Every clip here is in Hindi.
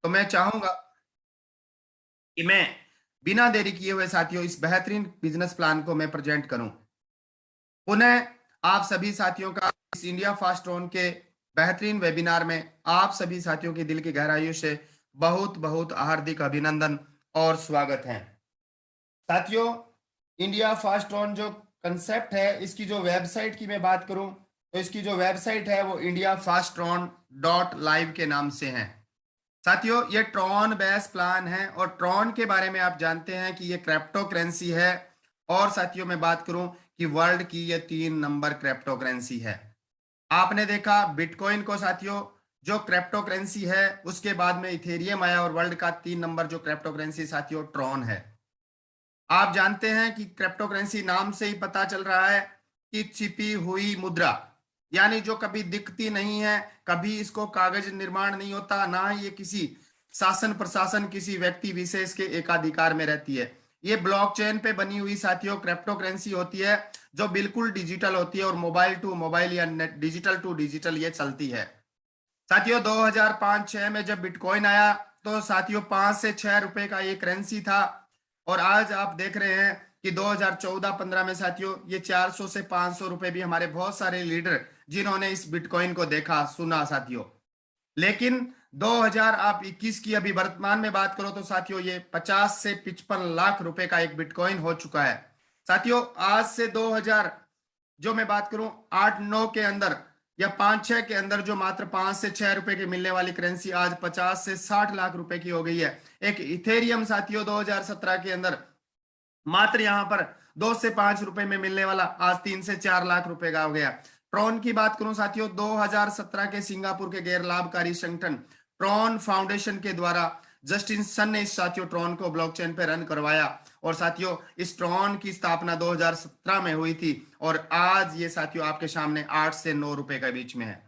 तो मैं चाहूंगा कि मैं बिना देरी किए हुए साथियों इस बेहतरीन बिजनेस प्लान को मैं प्रेजेंट करूं। पुनः आप सभी साथियों का इस इंडिया फास्ट ड्रोन के बेहतरीन वेबिनार में आप सभी साथियों की दिल की गहराइयों से बहुत बहुत हार्दिक अभिनंदन और स्वागत है। साथियों, इंडिया फास्ट ड्रोन जो कंसेप्ट है, इसकी जो वेबसाइट की मैं बात करूं तो इसकी जो वेबसाइट है वो India fast drone dot live के नाम से है। साथियों, ये ट्रॉन बेस प्लान है और ट्रॉन के बारे में आप जानते हैं कि ये क्रिप्टो करेंसी है। और साथियों मैं बात करूं कि वर्ल्ड की ये 3 नंबर क्रिप्टो करेंसी है। आपने देखा बिटकॉइन को साथियों, जो क्रिप्टो करेंसी है, उसके बाद में इथेरियम आया और वर्ल्ड का 3 नंबर जो क्रिप्टो करेंसी साथियों ट्रॉन है। आप जानते हैं कि क्रिप्टो करेंसी नाम से ही पता चल रहा है कि छिपी हुई मुद्रा, यानी जो कभी दिखती नहीं है, कभी इसको कागज निर्माण नहीं होता, ना ही ये किसी शासन प्रशासन किसी व्यक्ति विशेष के एकाधिकार में रहती है। ये ब्लॉकचेन पे बनी हुई साथियों क्रिप्टो करेंसी होती है, जो बिल्कुल डिजिटल होती है और मोबाइल टू मोबाइल या डिजिटल टू डिजिटल ये चलती है। साथियों 2005-6 में जब बिटकॉइन आया तो साथियों 5 से 6 रुपए का ये करेंसी था। और आज आप देख रहे हैं कि 2014-15 में साथियों ये 400 से 500 रुपए भी हमारे बहुत सारे लीडर जिन्होंने इस बिटकॉइन को देखा सुना साथियों। लेकिन 2021 की अभी वर्तमान में बात करो तो साथियों ये 50 से 55 लाख रुपए का एक बिटकॉइन हो चुका है। साथियों आज से 2000 जो मैं बात करूं 8-9 के अंदर या 5-6 के अंदर जो मात्र 5 से 6 रुपए की मिलने वाली करेंसी आज 50 से 60 लाख रुपए की हो गई है। एक इथेरियम साथियों 2017 के अंदर मात्र यहां पर 2 से 5 रुपए में मिलने वाला आज 3 से 4 लाख रुपए का हो गया। ट्रॉन की बात करूं साथियों 2017 के सिंगापुर के गैर लाभकारी संगठन ट्रॉन फाउंडेशन के द्वारा जस्टिन सन ने इस साथियों ट्रॉन को ब्लॉकचेन पे रन करवाया। और साथियों इस ट्रॉन की स्थापना 2017 में हुई थी और आज ये साथियों आपके सामने 8 से 9 रुपए के बीच में है।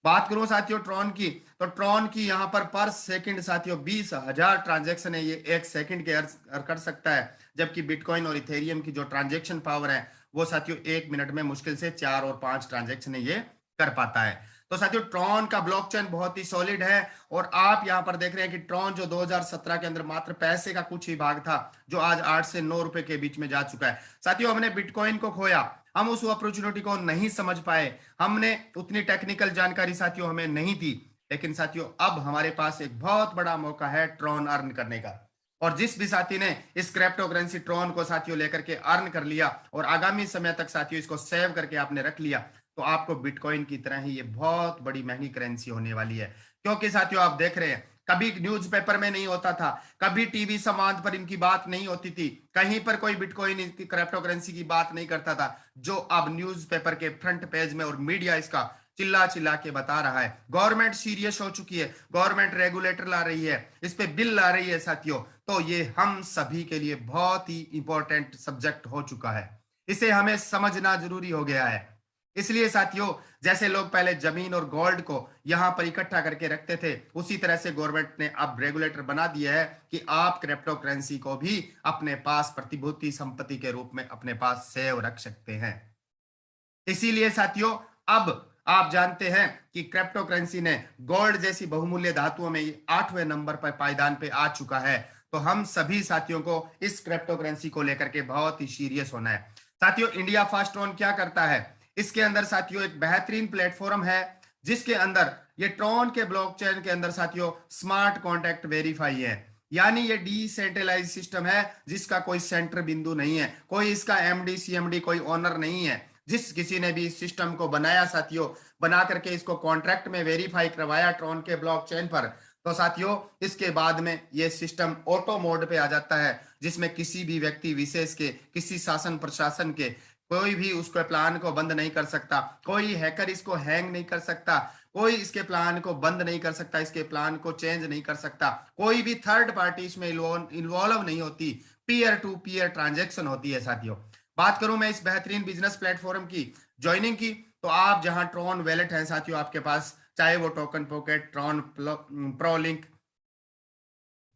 बात करूं साथियों ट्रॉन की तो ट्रॉन की यहां पर सेकंड साथियों 20,000 ट्रांजेक्शन है, ये 1 सेकंड के कर सकता है। जबकि बिटकॉइन और इथेरियम की जो ट्रांजेक्शन पावर है वो साथियों 1 मिनट में मुश्किल से 4 और 5 ट्रांजेक्शन ये कर पाता है। तो साथियों ट्रॉन का ब्लॉकचेन बहुत ही सॉलिड है। और आप यहां पर देख रहे हैं कि ट्रॉन जो 2017 के अंदर मात्र पैसे का कुछ ही भाग था, जो आज 8 से 9 रुपए के बीच में जा चुका है। साथियों हमने बिटकॉइन को खोया, हम उस अपॉर्चुनिटी को नहीं समझ पाए, हमने उतनी टेक्निकल जानकारी साथियों हमें नहीं थी। लेकिन साथियों अब हमारे पास एक बहुत बड़ा मौका है ट्रॉन अर्न करने का। और जिस भी साथी ने इस क्रिप्टो करेंसी ट्रॉन को साथियों लेकर के अर्न कर लिया और आगामी समय तक साथियों इसको सेव करके आपने रख लिया, तो आपको बिटकॉइन की तरह ही ये बहुत बड़ी महंगी करेंसी होने वाली है। क्योंकि साथियों आप देख रहे हैं कभी न्यूज़पेपर में नहीं होता था, कभी टीवी संवाद पर इनकी बात नहीं होती थी, कहीं पर कोई बिटकॉइन क्रिप्टो करेंसी की बात नहीं करता था, जो अब न्यूज़पेपर के फ्रंट पेज में और मीडिया इसका चिल्ला चिल्ला के बता रहा है। गवर्नमेंट सीरियस हो चुकी है, गवर्नमेंट रेगुलेटर ला रही है, इस पे बिल ला रही है साथियों। तो ये हम सभी के लिए बहुत ही इंपॉर्टेंट सब्जेक्ट हो चुका है, इसे हमें समझना जरूरी हो गया है। इसलिए साथियों जैसे लोग पहले जमीन और गोल्ड को यहां पर इकट्ठा करके रखते थे, उसी तरह से गवर्नमेंट ने अब रेगुलेटर बना दिया है कि आप क्रिप्टो करेंसी को भी अपने पास प्रतिभूति संपत्ति के रूप में अपने पास सेव रख सकते हैं। इसीलिए साथियों अब आप जानते हैं कि क्रिप्टो करेंसी ने गोल्ड जैसी बहुमूल्य धातुओं में 8वें नंबर पर पायदान पे आ चुका है। तो हम सभी साथियों को इस क्रिप्टो करेंसी को लेकर के बहुत ही सीरियस होना है। साथियों इंडिया फास्ट ट्रॉन क्या करता है, इसके अंदर साथियों एक बेहतरीन प्लेटफॉर्म है, जिसके अंदर ये ट्रॉन के ब्लॉकचेन के अंदर साथियों स्मार्ट कॉन्ट्रैक्ट वेरीफाई है। यानी ये डिसेंट्रलाइज सिस्टम है जिसका कोई सेंटर बिंदु नहीं है, कोई इसका एमडी सीएमडी कोई ओनर नहीं है। जिस किसी ने भी इस सिस्टम को बनाया साथियों, बना करके इसको कॉन्ट्रैक्ट में वेरीफाई करवाया ट्रॉन के ब्लॉकचेन पर, तो साथियों इसके बाद में ये सिस्टम ऑटो मोड पे आ जाता है, जिसमें किसी भी व्यक्ति विशेष के किसी शासन प्रशासन के कोई भी उसके प्लान को बंद नहीं कर सकता, कोई हैकर इसको हैंग नहीं कर सकता, कोई इसके प्लान को बंद नहीं कर सकता, इसके प्लान को चेंज नहीं कर सकता, कोई भी थर्ड पार्टी इसमें इन्वॉल्व नहीं होती। पीयर टू पीयर ट्रांजेक्शन होती है साथियों। बात करूं मैं इस बेहतरीन बिजनेस प्लेटफॉर्म की ज्वाइनिंग की, तो आप जहां ट्रॉन वैलेट है साथियों आपके पास, चाहे वो token pocket, Tron pro link,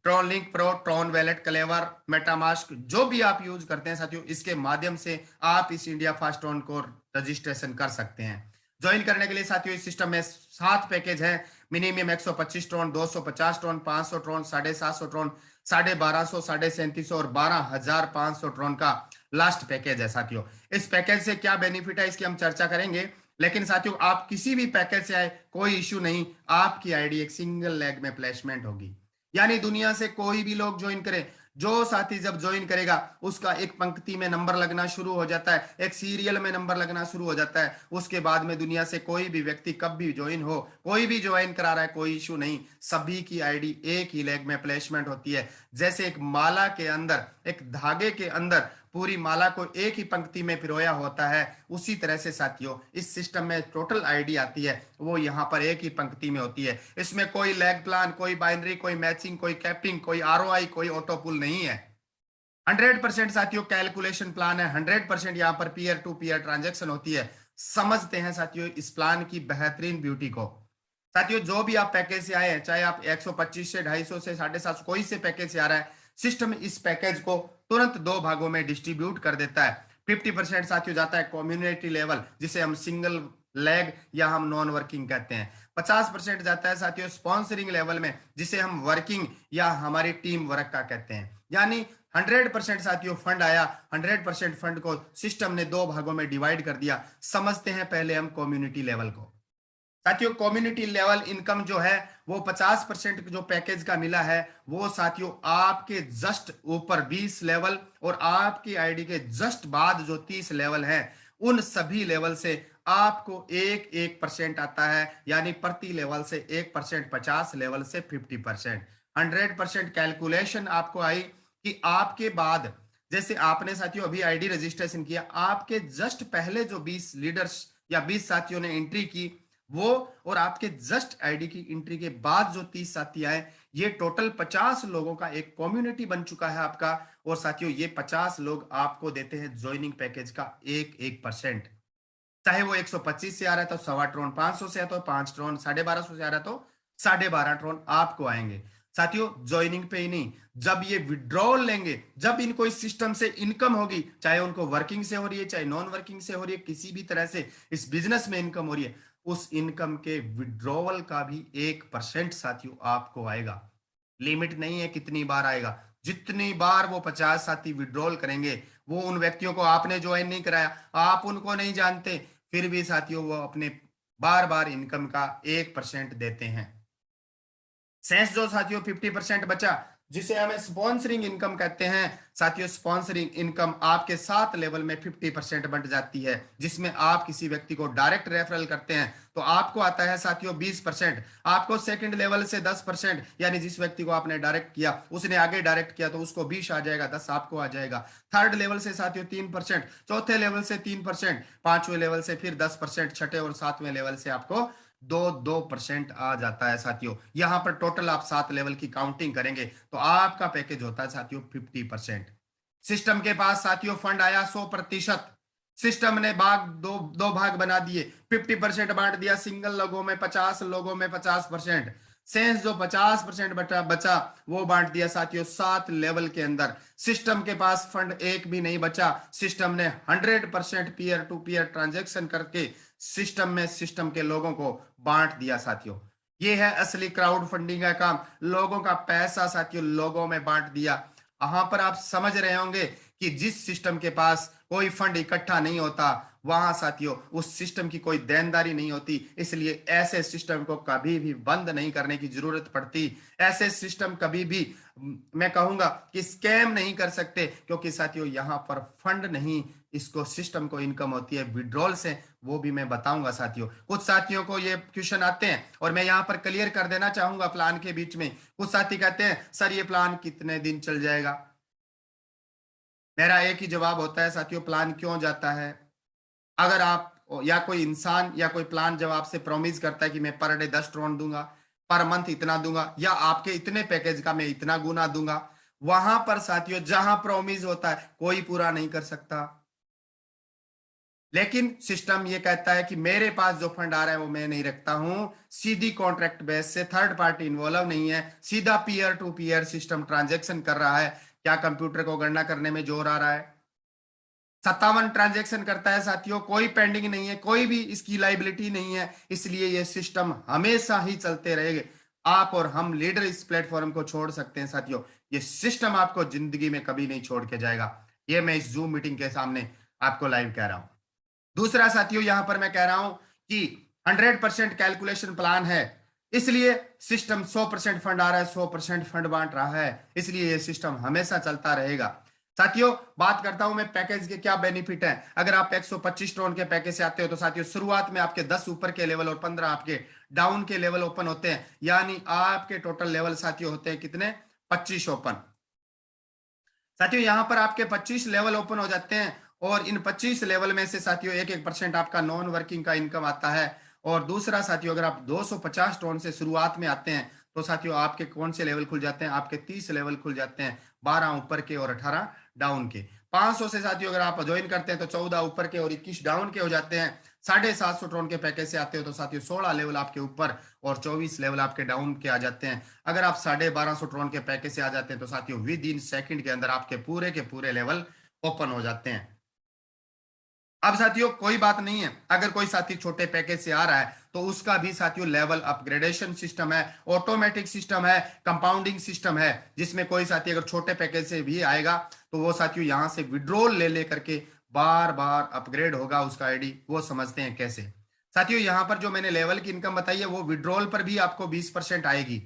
Tron link pro, Tron wallet, clever, MetaMask, जो भी आप यूज करते हैं साथियों, इसके माध्यम से आप इस इंडिया फास्ट ट्रॉन को रजिस्ट्रेशन कर सकते हैं। ज्वाइन करने के लिए साथियों इस सिस्टम में 7 पैकेज है। मिनिमम 125 ट्रोन, 250 ट्रोन, 500 ट्रोन, 750 ट्रोन, 1250, 3750 और 12,500 ट्रोन का लास्ट पैकेज है साथियों। इस पैकेज से क्या बेनिफिट है इसकी हम चर्चा करेंगे, लेकिन साथियों आप किसी भी पैकेज से आए कोई इश्यू नहीं, आपकी आईडी एक सिंगल लेग में प्लेसमेंट होगी। यानी दुनिया से कोई भी लोग ज्वाइन करे, जो साथी जब ज्वाइन करेगा उसका एक पंक्ति में नंबर लगना शुरू हो जाता है, एक सीरियल में नंबर लगना शुरू हो जाता है। उसके बाद में दुनिया से कोई भी व्यक्ति कब भी ज्वाइन हो, कोई भी ज्वाइन करा रहा है, कोई इशू नहीं, सभी की आईडी एक ही लेग में प्लेसमेंट होती है। जैसे एक माला के अंदर, एक धागे के अंदर पूरी माला को एक ही पंक्ति में पिरोया होता है, उसी तरह से साथियों इस सिस्टम में टोटल आईडी आती है, वो यहाँ पर एक ही पंक्ति में होती है। इसमें कोई लैग प्लान, कोई बाइनरी, कोई मैचिंग, कोई कैपिंग, कोई आरओआई, कोई ऑटो पुल नहीं है। 100% साथियों कैलकुलेशन प्लान है, 100% यहाँ पर पीयर टू पीयर ट्रांजेक्शन होती है। समझते हैं साथियों इस प्लान की बेहतरीन ब्यूटी को। साथियों जो भी आप पैकेज से आए हैं, चाहे आप 125 से 250 से 750 कोई से पैकेज से आ रहा है, सिस्टम इस पैकेज को तुरंत दो भागों में डिस्ट्रीब्यूट कर देता है। 50% साथियों जाता है कम्युनिटी लेवल, जिसे हम सिंगल लेग या हम नॉन वर्किंग कहते हैं। 50% जाता है साथियों स्पॉन्सरिंग लेवल में, जिसे हम वर्किंग या हमारी टीम वर्क का कहते हैं। यानी 100% साथियों फंड आया, 100% फंड को सिस्टम ने दो भागों में डिवाइड कर दिया। समझते हैं पहले हम कम्युनिटी लेवल को। साथियों कम्युनिटी लेवल इनकम जो है वो 50% जो पैकेज का मिला है, वो साथियों आपके जस्ट ऊपर 20 लेवल और आपकी आईडी के जस्ट बाद जो 30 लेवल है, उन सभी लेवल से आपको एक 1% आता है। यानी प्रति लेवल से 1%, 50 लेवल से 50%। 100% कैलकुलेशन आपको आई कि आपके बाद, जैसे आपने साथियों अभी आईडी रजिस्ट्रेशन किया, आपके जस्ट पहले जो 20 लीडर्स या 20 साथियों ने एंट्री की, वो और आपके जस्ट आईडी की एंट्री के बाद जो 30 साथी आए, ये टोटल 50 लोगों का एक कम्युनिटी बन चुका है आपका। और साथियों ये 50 लोग आपको देते हैं ज्वाइनिंग पैकेज का 1%। चाहे वो 125 से आ रहा है तो 1.25 ट्रोन, 500 से आ तो 5 ट्रोन, 1250 से आ रहा है तो 12.5 ट्रोन आपको आएंगे। साथियों ज्वाइनिंग पे ही नहीं, जब ये विड्रॉल लेंगे, जब इनको इस सिस्टम से इनकम होगी, चाहे उनको वर्किंग से हो रही है, चाहे नॉन वर्किंग से हो रही है, किसी भी तरह से इस बिजनेस में इनकम हो रही है, उस इनकम के विड्रॉवल का भी 1% साथियों आपको आएगा। लिमिट नहीं है कितनी बार आएगा, जितनी बार वो 50 साथी विड्रॉल करेंगे, वो उन व्यक्तियों को आपने ज्वाइन नहीं कराया, आप उनको नहीं जानते, फिर भी साथियों वो अपने बार बार इनकम का 1% देते हैं। शेष जो साथियों 50% बचा, जिसे हमें स्पॉन्सरिंग इनकम कहते हैं, साथियों स्पॉन्सरिंग इनकम आपके 7 लेवल में 50% बंट जाती है, जिसमें आप किसी व्यक्ति को डायरेक्ट रेफरल करते हैं तो आपको आता है साथियों 20%। आपको सेकंड लेवल से 10%, यानी जिस व्यक्ति को आपने डायरेक्ट किया उसने आगे डायरेक्ट किया तो उसको 20 आ जाएगा, 10 आपको आ जाएगा। थर्ड लेवल से साथियों 3%, चौथे लेवल से 3%, पांचवें लेवल से फिर 10%, छठे और सातवें लेवल से आपको 2% आ जाता है साथियों। यहां पर टोटल आप 7 लेवल की काउंटिंग करेंगे तो आपका पैकेज होता है साथियों 50%। सिस्टम के पास साथियों फंड आया 100%। सिस्टम ने भाग दो भाग बना दिए, 50% बांट दिया सिंगल लोगों में, 50 लोगों में 50%। सेंस जो 50% बचा वो बांट दिया साथियों 7 लेवल के अंदर। सिस्टम के पास फंड एक भी नहीं बचा, सिस्टम ने 100% पीयर टू पीयर ट्रांजेक्शन करके सिस्टम में सिस्टम के लोगों को बांट दिया साथियों। ये है असली क्राउड फंडिंग का काम, लोगों का पैसा साथियों लोगों में बांट दिया। यहां पर आप समझ रहे होंगे कि जिस सिस्टम के पास कोई फंड इकट्ठा नहीं होता, वहां साथियों उस सिस्टम की कोई देनदारी नहीं होती, इसलिए ऐसे सिस्टम को कभी भी बंद नहीं करने की जरूरत पड़ती। ऐसे सिस्टम कभी भी मैं कहूंगा कि स्कैम नहीं कर सकते, क्योंकि साथियों यहां पर फंड नहीं, इसको सिस्टम को इनकम होती है विड्रॉल से, वो भी मैं बताऊंगा साथियों। कुछ साथियों को ये क्वेश्चन आते हैं और मैं यहां पर क्लियर कर देना चाहूंगा प्लान के बीच में। कुछ साथी कहते हैं सर ये प्लान कितने दिन चल जाएगा। मेरा एक ही जवाब होता है साथियों, प्लान क्यों जाता है? अगर आप या कोई इंसान या कोई प्लान जब आपसे प्रॉमिस करता है कि मैं पर डे 10 ट्रोन दूंगा, पर मंथ इतना दूंगा, या आपके इतने पैकेज का मैं इतना गुना दूंगा, वहां पर साथियों जहां प्रॉमिस होता है कोई पूरा नहीं कर सकता। लेकिन सिस्टम ये कहता है कि मेरे पास जो फंड आ रहा है वो मैं नहीं रखता हूं, सीधी कॉन्ट्रैक्ट बेस से, थर्ड पार्टी इन्वॉल्व नहीं है, सीधा peer to peer system transaction कर रहा है। क्या कंप्यूटर को गणना करने में जोर आ रहा है? 57 ट्रांजैक्शन करता है साथियों, कोई पेंडिंग नहीं है, कोई भी इसकी लाइबिलिटी नहीं है, इसलिए ये सिस्टम हमेशा ही चलते रहेंगे। आप और हम लीडर इस प्लेटफॉर्म को छोड़ सकते हैं साथियों, ये सिस्टम आपको जिंदगी में कभी नहीं छोड़ के जाएगा। ये मैं इस जूम मीटिंग के सामने आपको लाइव कह रहा हूं। दूसरा साथियों, यहां पर मैं कह रहा हूं कि 100% कैलकुलेशन प्लान है, इसलिए सिस्टम 100% फंड आ रहा है, 100% फंड बांट रहा है, इसलिए ये सिस्टम हमेशा चलता रहेगा। साथियों, बात करता हूं मैं पैकेज के क्या बेनिफिट है। अगर आप 125 टोन के पैकेज से आते हो तो साथियों शुरुआत में आपके 10 ऊपर के लेवल और 15 आपके डाउन के लेवल ओपन होते हैं, यानी आपके टोटल लेवल साथियों होते हैं कितने, 25 ओपन। साथियों यहां पर आपके 25 लेवल ओपन हो जाते हैं, और इन 25 लेवल में से साथियों 1% आपका नॉन वर्किंग का इनकम आता है। और दूसरा साथियों, अगर आप 250 टोन से शुरुआत में आते हैं तो साथियों आपके कौन से लेवल खुल जाते हैं, आपके 30 लेवल खुल जाते हैं, 12 ऊपर के और 18 डाउन के। 500 से साथियों अगर आप ज्वाइन करते हैं तो 14 ऊपर के और 21 डाउन के हो जाते हैं। 750 टोन के पैकेज से आते हो तो साथियों 16 लेवल आपके ऊपर और 24 लेवल आपके डाउन के आ जाते हैं। अगर आप 1250 टोन के पैकेज से आ जाते हैं तो साथियों विद इन सेकंड के अंदर आपके पूरे के पूरे लेवल ओपन हो जाते हैं। अब साथियों कोई बात नहीं है, अगर कोई साथी छोटे पैकेज से आ रहा है तो उसका भी साथियों लेवल अपग्रेडेशन सिस्टम है, ऑटोमेटिक सिस्टम है, कंपाउंडिंग सिस्टम है, जिसमें कोई साथी अगर छोटे पैकेज से भी आएगा तो वो साथियों यहां से विड्रॉल ले ले करके बार बार अपग्रेड होगा उसका आईडी। वो समझते हैं कैसे साथियों, यहां पर जो मैंने लेवल की इनकम बताई है वो विड्रॉल पर भी आपको 20% आएगी।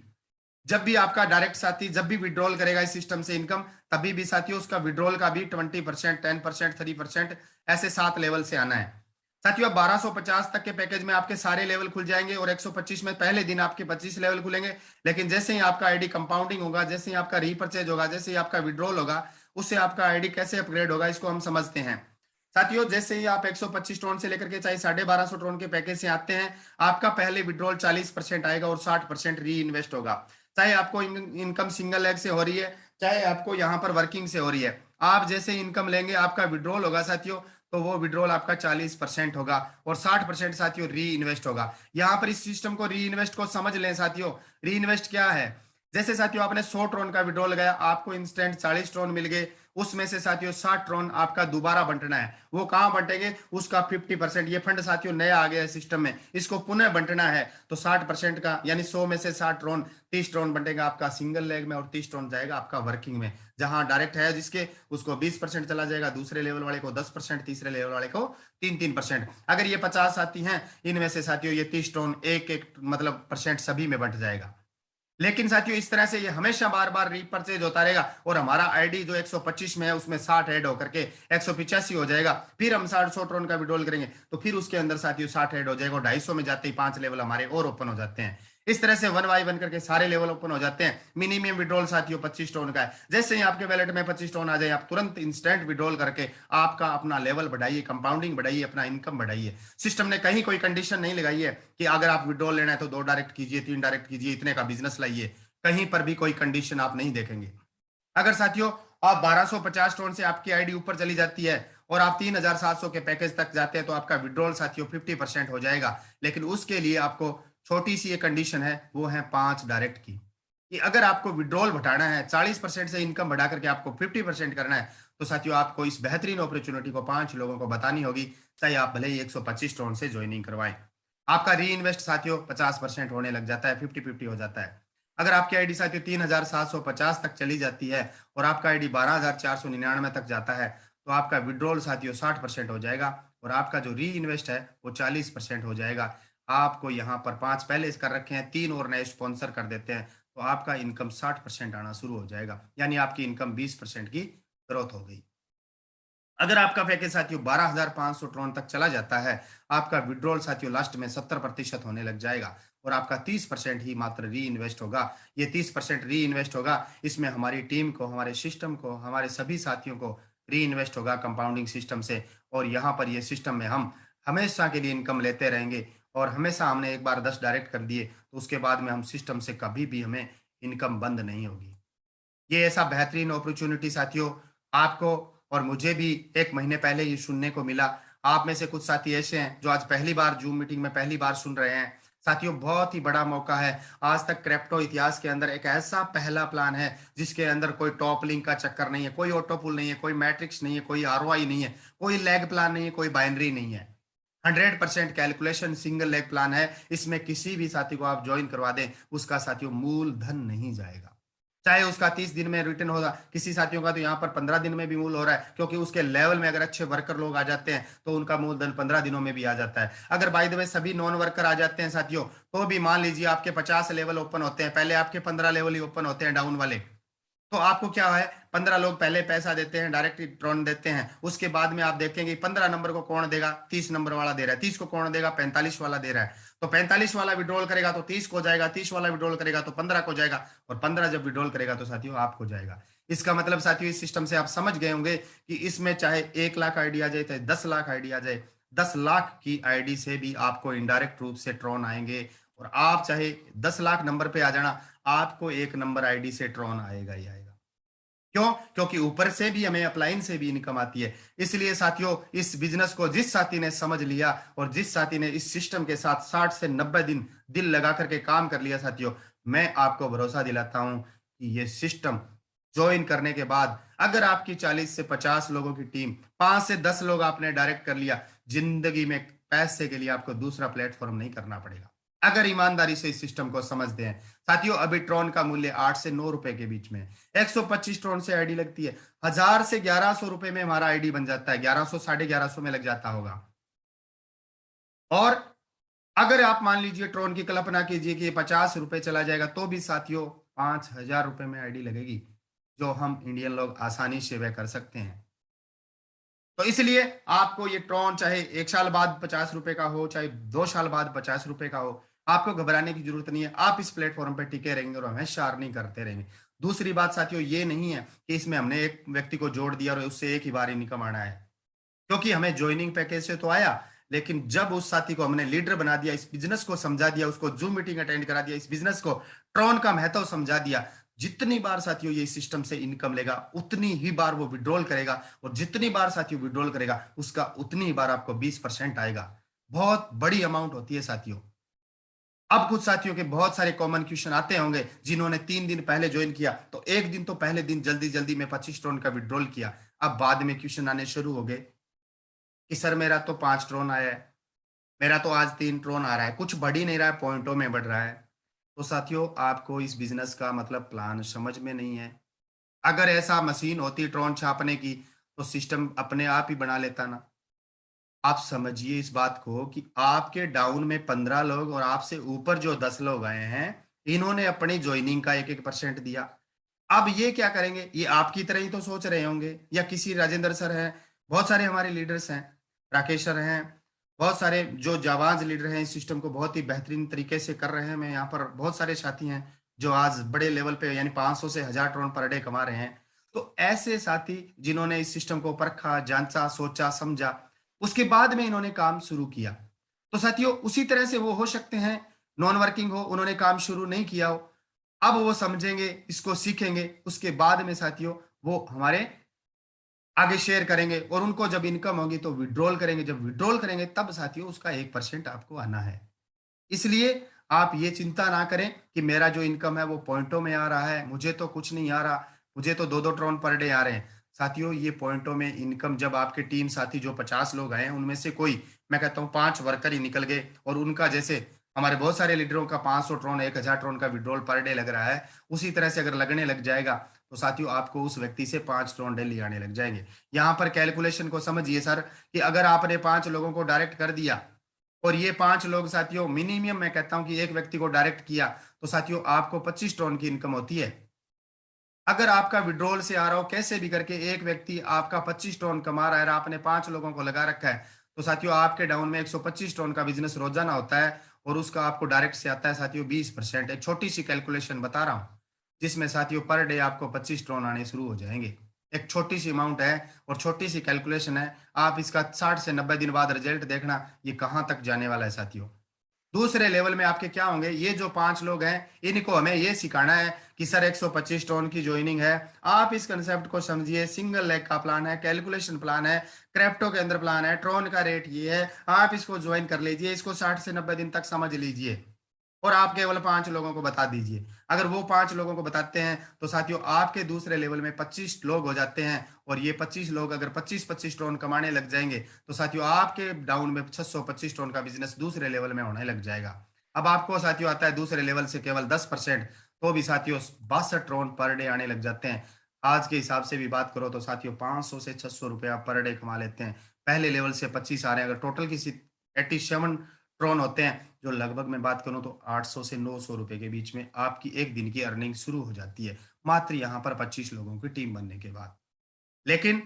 जब भी आपका डायरेक्ट साथी जब भी विड्रॉल करेगा इस सिस्टम से इनकम, तभी भी साथियों उसका विड्रॉल का भी 20%, 10%, 3%, ऐसे 7 लेवल से आना है। साथियों 1250 तक के पैकेज में आपके सारे लेवल खुल जाएंगे, और 125 में पहले दिन आपके 25 लेवल खुलेंगे। लेकिन जैसे ही आपका आईडी कंपाउंडिंग होगा, जैसे ही आपका रीपरचेज होगा, जैसे ही आपका विड्रॉल होगा, उससे आपका आईडी कैसे अपग्रेड होगा इसको हम समझते हैं। साथियों जैसे ही आप 125 टोन से लेकर के चाहे 1250 टोन के पैकेज से आते हैं, आपका पहले विड्रॉल 40% आएगा और 60% री इन्वेस्ट होगा। चाहे आपको इनकम सिंगल लेग से हो रही है, चाहे आपको यहाँ पर वर्किंग से हो रही है, आप जैसे इनकम लेंगे आपका विड्रॉल होगा साथियों, तो वो विड्रॉल आपका 40% होगा और 60% साथियों री इन्वेस्ट होगा। यहाँ पर इस सिस्टम को री इन्वेस्ट को समझ लें साथियों। री इन्वेस्ट क्या है, जैसे साथियों आपने 100 ट्रोन का विड्रॉल लगाया, आपको इंस्टेंट 40 ट्रोन मिल गए, उसमें से साथियों 60 ट्रोन आपका दोबारा बंटना है। वो कहां बंटेंगे, उसका 50%, ये फंड साथियों नया आ गया है सिस्टम में, इसको पुनः बंटना है तो 60% का यानी 100 में से 60 ट्रोन, 30 ट्रोन बंटेगा आपका सिंगल लेग में और 30 ट्रोन जाएगा आपका वर्किंग में। जहां डायरेक्ट है जिसके उसको 20% चला जाएगा, दूसरे लेवल वाले को 10%, तीसरे लेवल वाले को 3-3%। अगर ये 50 साथी हैं, इनमें से साथियों ये 30 ट्रोन एक एक मतलब परसेंट सभी में बंट जाएगा। लेकिन साथियों इस तरह से ये हमेशा बार बार रीपरचेज होता रहेगा, और हमारा आईडी जो 125 में है उसमें 60 ऐड होकर के 185 हो जाएगा। फिर हम 100 ट्रोन का विड्रॉल करेंगे तो फिर उसके अंदर साथियों 60 ऐड हो जाएगा, और 250 में जाते ही 5 लेवल हमारे और ओपन हो जाते हैं। इस तरह से 1 बाय 1 करके सारे लेवल ओपन हो जाते हैं। मिनिमम विड्रॉल साथियों 25 टोन का है। जैसे ही आपके वैलेट में 25 टोन आ जाए, आप तुरंत इंस्टेंट विड्रॉल करके आपका अपना लेवल बढ़ाइए, कंपाउंडिंग बढ़ाइए, अपना इनकम बढ़ाइए। सिस्टम ने कहीं कोई कंडीशन नहीं लगाई है कि अगर आप विड्रॉल लेना है तो 2 डायरेक्ट कीजिए, 3 डायरेक्ट कीजिए, इतने का बिजनेस लाइए। कहीं पर भी कोई कंडीशन आप नहीं देखेंगे। अगर साथियों आप 1250 टोन से आपकी आईडी ऊपर चली जाती है और आप 3700 के पैकेज तक जाते हैं तो आपका विड्रॉल साथियों 50% हो जाएगा। लेकिन उसके लिए आपको छोटी सी एक कंडीशन है, वो है 5 डायरेक्ट की, कि अगर आपको विड्रॉल बढ़ाना है 40% से इनकम बढ़ा करके आपको 50% करना है, तो साथियों आपको इस बेहतरीन अपॉर्चुनिटी को 5 लोगों को बतानी होगी, चाहे आप भले ही 125 टोन से ज्वाइनिंग करवाएं। आपका री इन्वेस्ट साथियों 50% होने लग जाता है, 50-50 हो जाता है। अगर आपकी आईडी साथियों 3750 तक चली जाती है और आपका आईडी 12499 तक जाता है, तो आपका विड्रॉल साथियों 60% हो जाएगा और आपका जो री इन्वेस्ट है वो 40% हो जाएगा। आपको यहाँ पर 5 पहले कर रखे हैं, 3 और नए स्पॉन्सर कर देते हैं, तो आपका इनकम 60% आना शुरू हो जाएगा, यानी आपकी इनकम 20% की ग्रोथ हो गई। अगर आपका पैकेज साथियों 12,500 ट्रोन तक चला जाता है, आपका विड्रॉल साथियों लास्ट में 70% होने लग जाएगा और आपका 30% ही मात्र री इन्वेस्ट होगा। ये 30% री इन्वेस्ट होगा, इसमें हमारी टीम को, हमारे सिस्टम को, हमारे सभी साथियों को री इन्वेस्ट होगा कंपाउंडिंग सिस्टम से। और यहाँ पर ये सिस्टम में हम हमेशा के लिए इनकम लेते रहेंगे, और हमेशा हमने एक बार 10 डायरेक्ट कर दिए तो उसके बाद में हम सिस्टम से कभी भी हमें इनकम बंद नहीं होगी। ये ऐसा बेहतरीन अपॉर्चुनिटी साथियों आपको और मुझे भी 1 महीने पहले ये सुनने को मिला। आप में से कुछ साथी ऐसे हैं जो आज पहली बार जूम मीटिंग में पहली बार सुन रहे हैं। साथियों बहुत ही बड़ा मौका है। आज तक क्रिप्टो इतिहास के अंदर एक ऐसा पहला प्लान है जिसके अंदर कोई टॉप लिंक का चक्कर नहीं है, कोई ऑटो पुल नहीं है, कोई मैट्रिक्स नहीं है, कोई आरओआई नहीं है, कोई लेग प्लान नहीं है, कोई बाइनरी नहीं है। 100% कैलकुलेशन सिंगल लेग प्लान है। इसमें किसी भी साथी को आप ज्वाइन करवा दें, उसका साथियों मूलधन नहीं जाएगा। चाहे उसका 30 दिन में रिटर्न होगा, किसी साथियों का तो यहाँ पर 15 दिन में भी मूल हो रहा है, क्योंकि उसके लेवल में अगर अच्छे वर्कर लोग आ जाते हैं तो उनका मूलधन 15 दिनों में भी आ जाता है। अगर बाय द वे सभी नॉन वर्कर आ जाते हैं साथियों, तो भी मान लीजिए आपके 50 लेवल ओपन होते हैं, पहले आपके 15 लेवल ही ओपन होते हैं डाउन वाले, तो आपको क्या है, 15 लोग पहले पैसा देते हैं, डायरेक्ट ट्रॉन देते हैं। उसके बाद में आप देखेंगे 15 नंबर को कौन देगा, 30 नंबर वाला दे रहा है, 30 को कौन देगा, 45 वाला दे रहा है। तो 45 वाला विड्रॉल करेगा तो 30 को जाएगा, 30 वाला विड्रॉल करेगा तो 15 को जाएगा, और 15 जब विड्रॉल करेगा तो साथियों आपको जाएगा। इसका मतलब साथियों इस सिस्टम से आप समझ गए होंगे कि इसमें चाहे 1 लाख आईडी आ जाए, चाहे 10 लाख आईडी आ जाए, 10 लाख की आईडी से भी आपको इनडायरेक्ट रूप से ट्रॉन आएंगे। और आप चाहे 10 लाख नंबर पे आ जाना, आपको 1 नंबर आईडी से ट्रॉन आएगा ही आएगा। क्यों? क्योंकि ऊपर से भी हमें अपलाइन से भी इनकम आती है। इसलिए साथियों इस बिजनेस को जिस साथी ने समझ लिया और जिस साथी ने इस सिस्टम के साथ 60 से 90 दिन दिल लगा करके काम कर लिया साथियों, मैं आपको भरोसा दिलाता हूं कि ये सिस्टम ज्वाइन करने के बाद अगर आपकी 40 से 50 लोगों की टीम, 5 से 10 लोग आपने डायरेक्ट कर लिया, जिंदगी में पैसे के लिए आपको दूसरा प्लेटफॉर्म नहीं करना पड़ेगा, अगर ईमानदारी से इस सिस्टम को समझते हैं। साथियों अभी ट्रॉन का मूल्य 8 से 9 रुपए के बीच में है। 125 ट्रॉन से आईडी लगती है, 1000 से 1100 रुपए में हमारा आईडी बन जाता है, 1100 1150 में लग जाता होगा। और अगर आप मान लीजिए ट्रॉन की कल्पना कीजिए कि 50 रुपए चला जाएगा, तो भी साथियों 5000 रुपए में आईडी लगेगी, जो हम इंडियन लोग आसानी से वह कर सकते हैं। तो इसलिए आपको ये ट्रॉन चाहे 1 साल बाद 50 रुपए का हो, चाहे 2 साल बाद 50 रुपए का हो, आपको घबराने की जरूरत नहीं है। आप इस प्लेटफॉर्म पे टिके रहेंगे और हमेशा अर्निंग करते रहेंगे। दूसरी बात साथियों ये नहीं है कि इसमें हमने एक व्यक्ति को जोड़ दिया और उससे एक ही बार इनकम आना है, क्योंकि हमें ज्वाइनिंग पैकेज से तो आया, लेकिन जब उस साथी को हमने लीडर बना दिया, इस बिजनेस को समझा दिया, उसको जूम मीटिंग अटेंड करा दिया, इस बिजनेस को ट्रॉन का महत्व समझा दिया, जितनी बार साथियों ये सिस्टम से इनकम लेगा उतनी ही बार वो विड्रॉल करेगा, और जितनी बार साथियों विड्रॉल करेगा उसका उतनी ही बार आपको 20% आएगा। बहुत बड़ी अमाउंट होती है साथियों। अब कुछ साथियों के बहुत सारे कॉमन क्वेश्चन आते होंगे, जिन्होंने 3 दिन पहले ज्वाइन किया तो एक दिन तो पहले दिन जल्दी जल्दी में 25 ट्रॉन का विड्रॉल किया। अब बाद में क्वेश्चन आने शुरू हो गए कि सर मेरा तो 5 ट्रॉन आया है, मेरा तो आज 3 ट्रॉन आ रहा है, कुछ बढ़ ही नहीं रहा है, पॉइंटों में बढ़ रहा है। तो साथियों आपको इस बिजनेस का मतलब प्लान समझ में नहीं है। अगर ऐसा मशीन होती ट्रॉन छापने की तो सिस्टम अपने आप ही बना लेता ना। आप समझिए इस बात को कि आपके डाउन में 15 लोग और आपसे ऊपर जो 10 लोग आए हैं, इन्होंने अपनी ज्वाइनिंग का 1-1% दिया। अब ये क्या करेंगे, ये आपकी तरह ही तो सोच रहे होंगे, या किसी राजेंद्र सर हैं, बहुत सारे हमारे लीडर्स हैं, राकेश सर हैं, बहुत सारे जो जाबाज लीडर हैं, इस सिस्टम को बहुत ही बेहतरीन तरीके से कर रहे हैं। मैं यहाँ पर बहुत सारे साथी हैं जो आज बड़े लेवल पे यानी 500 से 1000 ट्रॉन पर डे कमा रहे हैं। तो ऐसे साथी जिन्होंने इस सिस्टम को परखा, जांचा, सोचा, समझा, उसके बाद में इन्होंने काम शुरू किया। तो साथियों उसी तरह से वो हो सकते हैं नॉन वर्किंग हो, उन्होंने काम शुरू नहीं किया हो, अब वो समझेंगे, इसको सीखेंगे, उसके बाद में साथियों वो हमारे आगे शेयर करेंगे, और उनको जब इनकम होगी तो विड्रॉल करेंगे, जब विड्रॉल करेंगे तब साथियों उसका 1% आपको आना है। इसलिए आप ये चिंता ना करें कि मेरा जो इनकम है वो पॉइंटों में आ रहा है, मुझे तो कुछ नहीं आ रहा, मुझे तो 2-2 ट्रॉन पर डे आ रहे हैं। साथियों ये पॉइंटों में इनकम, जब आपके टीम साथी जो 50 लोग आए हैं उनमें से कोई, मैं कहता हूँ 5 वर्कर ही निकल गए, और उनका जैसे हमारे बहुत सारे लीडरों का 500 ट्रॉन 1000 ट्रॉन का विड्रॉल पर डे लग रहा है, उसी तरह से अगर लगने लग जाएगा तो साथियों आपको उस व्यक्ति से 5 ट्रॉन डेली आने लग जाएंगे। यहाँ पर कैलकुलेशन को समझिए सर, कि अगर आपने 5 लोगों को डायरेक्ट कर दिया और ये 5 लोग साथियों मिनिमम मैं कहता हूं कि एक व्यक्ति को डायरेक्ट किया, तो साथियों आपको 25 ट्रॉन की इनकम होती है। अगर आपका विड्रॉल से आ रहा हो कैसे भी करके एक व्यक्ति आपका 25 ट्रॉन कमा रहा है और आपने 5 लोगों को लगा रखा है, तो साथियों आपके डाउन में 125 ट्रॉन का बिजनेस रोजाना होता है, और उसका आपको डायरेक्ट से आता है साथियों 20%। एक छोटी सी कैलकुलेशन बता रहा हूं, जिसमें साथियों पर डे आपको 25 ट्रॉन आने शुरू हो जाएंगे। एक छोटी सी अमाउंट है और छोटी सी कैलकुलेशन है, आप इसका 60 से 90 दिन बाद रिजल्ट देखना, ये कहां तक जाने वाला है साथियों। दूसरे लेवल में आपके क्या होंगे, ये जो 5 लोग हैं इनको हमें ये सिखाना है कि सर 125 टोन की ज्वाइनिंग है। आप इस कंसेप्ट को समझिए, सिंगल लेग का प्लान है, कैलकुलेशन प्लान है, क्रिप्टो के अंदर प्लान है, ट्रॉन का रेट ये है, आप इसको ज्वाइन कर लीजिए, इसको 60 से 90 दिन तक समझ लीजिए। और आप केवल 5 लोगों को बता दीजिए। अगर वो 5 लोगों को बताते हैं, तो साथियों आपके दूसरे लेवल में 25 लोग हो जाते हैं और ये 25 लोग अगर 25-25 टन कमाने लग जाएँगे, तो साथियों आपके डाउन में 625 टन का बिज़नेस दूसरे लेवल में होने लग जाएगा। अब आपको साथियों आता है दूसरे लेवल से केवल 10%, तो भी साथियों 62 टन पर डे आने लग जाते हैं। आज के हिसाब से भी बात करो तो साथियों 500 से 600 रुपए आप पर डे कमा लेते हैं। पहले लेवल से 25 आ रहे हैं, अगर टोटल किसी 87 ट्रोन होते हैं, जो लगभग मैं बात करूँ तो 800 से 900 रुपए के बीच में आपकी एक दिन की अर्निंग शुरू हो जाती है, मात्र यहाँ पर 25 लोगों की टीम बनने के बाद। लेकिन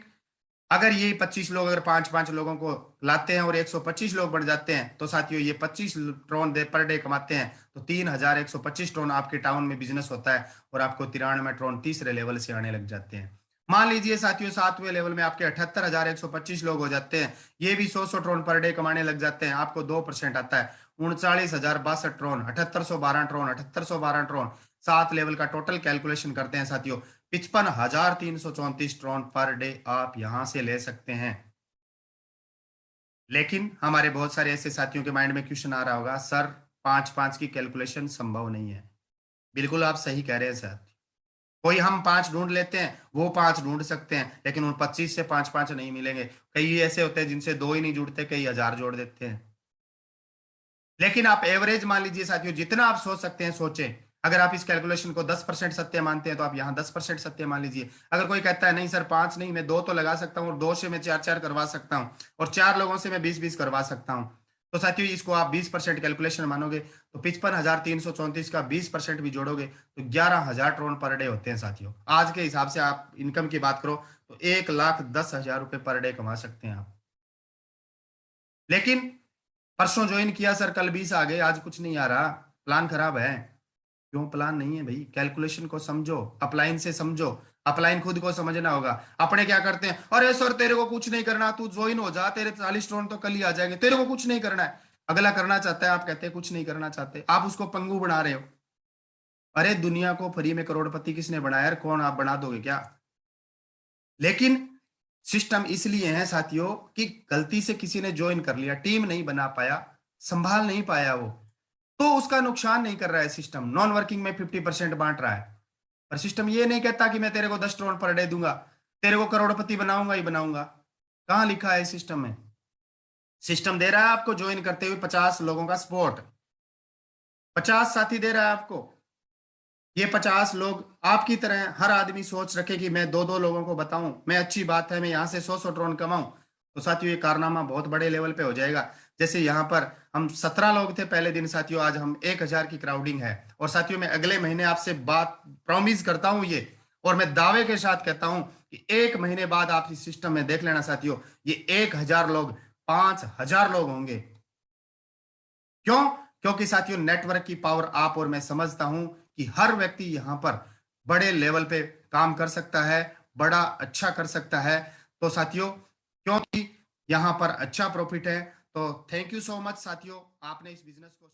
अगर ये 25 लोग अगर 5-5 लोगों को लाते हैं और 125 लोग बढ़ जाते हैं, तो साथियों ये 25 ट्रोन दे पर डे कमाते हैं, तो 3125 ट्रोन आपके टाउन में बिज़नेस होता है और आपको 93 ट्रोन तीसरे लेवल से आने लग जाते हैं। मान लीजिए साथियों 7वें लेवल में आपके 78,125 लोग हो जाते हैं, ये भी 100-100 ट्रोन पर डे कमाने लग जाते हैं, आपको 2% आता है, 39,062 ट्रोन, 7812 ट्रोन, 7812 ट्रोन, 7 लेवल का टोटल कैलकुलेशन करते हैं साथियों, 55,334 ट्रॉन पर डे आप यहां से ले सकते हैं। लेकिन हमारे बहुत सारे ऐसे साथियों के माइंड में क्वेश्चन आ रहा होगा, सर 5-5 की कैलकुलेशन संभव नहीं है। बिल्कुल आप सही कह रहे हैं सर। कोई हम 5 ढूंढ लेते हैं, वो 5 ढूंढ सकते हैं, लेकिन उन 25 से 5-5 नहीं मिलेंगे। कई ऐसे होते हैं जिनसे 2 ही नहीं जुड़ते, कई हजार जोड़ देते हैं। लेकिन आप एवरेज मान लीजिए साथियों, जितना आप सोच सकते हैं सोचें। अगर आप इस कैलकुलेशन को 10% सत्य मानते हैं, तो आप यहाँ 10% सत्य मान लीजिए। अगर कोई कहता है नहीं सर 5 नहीं, मैं 2 तो लगा सकता हूँ और 2 से मैं 4-4 करवा सकता हूँ और 4 लोगों से मैं 20-20 करवा सकता हूँ, तो साथियों इसको आप 20% कैलकुलेशन मानोगे तो 55,334 का 20% भी जोड़ोगे तो 11,000 ट्रोन पर डे होते हैं साथियों। आज के हिसाब से आप इनकम की बात करो तो 1,10,000 रुपए पर डे कमा सकते हैं आप। लेकिन परसों ज्वाइन किया सर, कल 20 आ गए, आज कुछ नहीं आ रहा, प्लान खराब है। क्यों प्लान नहीं है भाई? कैलकुलेशन को समझो, अपलाइन से समझो, अपलाइन खुद को समझना होगा। अपने क्या करते हैं, अरे सर तेरे को कुछ नहीं करना, तू ज्वाइन हो जा, तेरे 40 राउंड तो कल ही आ जाएंगे, तेरे को कुछ नहीं करना है। अगला करना चाहता है, आप कहते हैं कुछ नहीं करना चाहते, आप उसको पंगु बना रहे हो। अरे दुनिया को फ्री में करोड़पति किसने बनाया यार? कौन, आप बना दोगे क्या? लेकिन सिस्टम इसलिए है साथियों कि गलती से किसी ने ज्वाइन कर लिया, टीम नहीं बना पाया, संभाल नहीं पाया वो, तो उसका नुकसान नहीं कर रहा है सिस्टम, नॉन वर्किंग में 50% बांट रहा है। पर सिस्टम ये नहीं कहता कि मैं तेरे को 10 करोड़ पर डे दूंगा, तेरे को करोड़पति बनाऊंगा ही बनाऊंगा। कहां लिखा है सिस्टम में? सिस्टम दे रहा है आपको ज्वाइन करते हुए 50 लोगों का सपोर्ट, 50 साथी दे रहा है आपको। ये 50 लोग आपकी तरह हर आदमी सोच रखे कि मैं 2-2 लोगों को बताऊं, मैं अच्छी बात है मैं यहां से 100-100 ट्रोन कमाऊं, तो साथियों ये कारनामा बहुत बड़े लेवल पे हो जाएगा। जैसे यहाँ पर हम 17 लोग थे पहले दिन साथियों, आज हम 1,000 की क्राउडिंग है। और साथियों मैं अगले महीने आपसे बात प्रॉमिस करता हूं ये, और मैं दावे के साथ कहता हूं कि 1 महीने बाद आप इस सिस्टम में देख लेना साथियों, ये 1,000 लोग 5,000 लोग होंगे। क्यों? क्योंकि साथियों नेटवर्क की पावर आप और मैं समझता हूं कि हर व्यक्ति यहां पर बड़े लेवल पे काम कर सकता है, बड़ा अच्छा कर सकता है। तो साथियों क्योंकि यहां पर अच्छा प्रॉफिट है, तो थैंक यू सो मच साथियों, आपने इस बिजनेस को